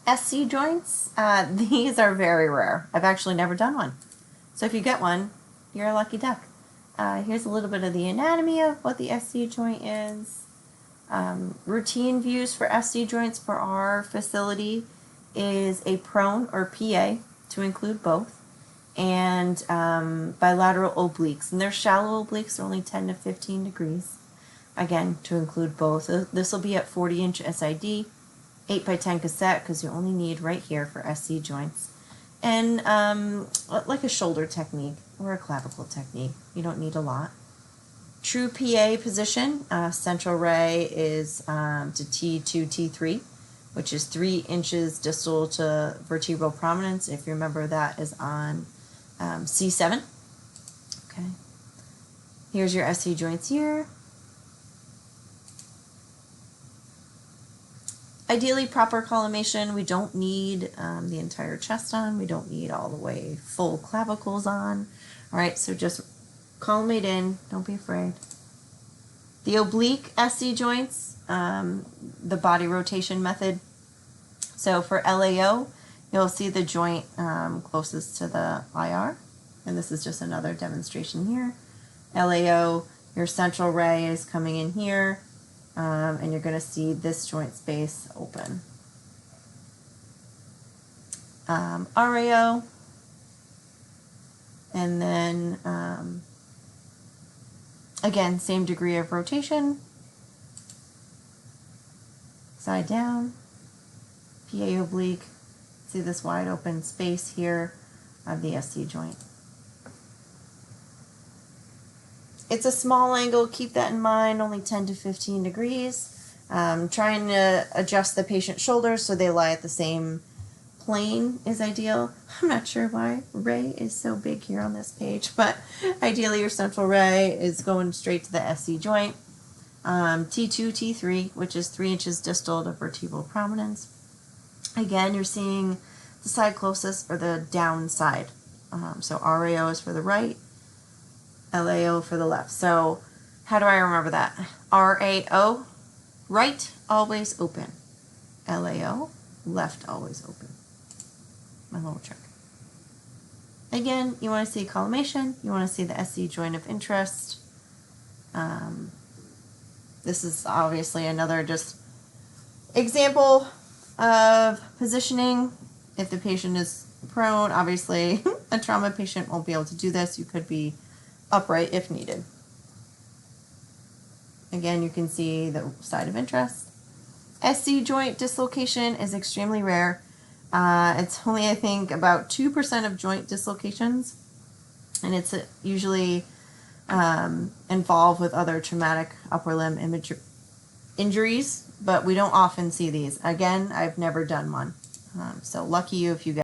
SC joints, these are very rare. I've actually never done one. So if you get one, you're a lucky duck. Here's a little bit of the anatomy of what the SC joint is. Routine views for SC joints for our facility is a prone or PA, to include both, and bilateral obliques. And they're shallow obliques, they're only 10 to 15 degrees. Again, to include both. So this will be at 40-inch SID, 8x10 cassette, because you only need right here for SC joints. And like a shoulder technique or a clavicle technique. You don't need a lot. True PA position, central ray is to T2, T3, which is 3 inches distal to vertebral prominence. If you remember, that is on C7. Okay. Here's your SC joints here. Ideally, proper collimation. We don't need the entire chest on. We don't need all the way full clavicles on. All right, so just collimate in. Don't be afraid. The oblique SC joints, the body rotation method. So for LAO, you'll see the joint closest to the IR. And this is just another demonstration here. LAO, your central ray is coming in here. And you're going to see this joint space open. RAO, and then again, same degree of rotation, side down, PA oblique. See this wide open space here of the SC joint. It's a small angle, keep that in mind, only 10 to 15 degrees. Trying to adjust the patient's shoulders so they lie at the same plane is ideal. I'm not sure why ray is so big here on this page, but ideally your central ray is going straight to the SC joint. T2, T3, which is 3 inches distal to vertebral prominence. Again, you're seeing the side closest or the down side. So RAO is for the right, LAO for the left. So how do I remember that? RAO, right always open. LAO, left always open. My little trick. Again, you want to see collimation. You want to see the SC joint of interest. This is obviously another just example of positioning. If the patient is prone, obviously a trauma patient won't be able to do this. You could be upright if needed. Again, you can see the side of interest. SC joint dislocation is extremely rare. It's only, I think, about 2% of joint dislocations, and it's usually involved with other traumatic upper limb injuries, but we don't often see these. Again, I've never done one. So lucky you if you get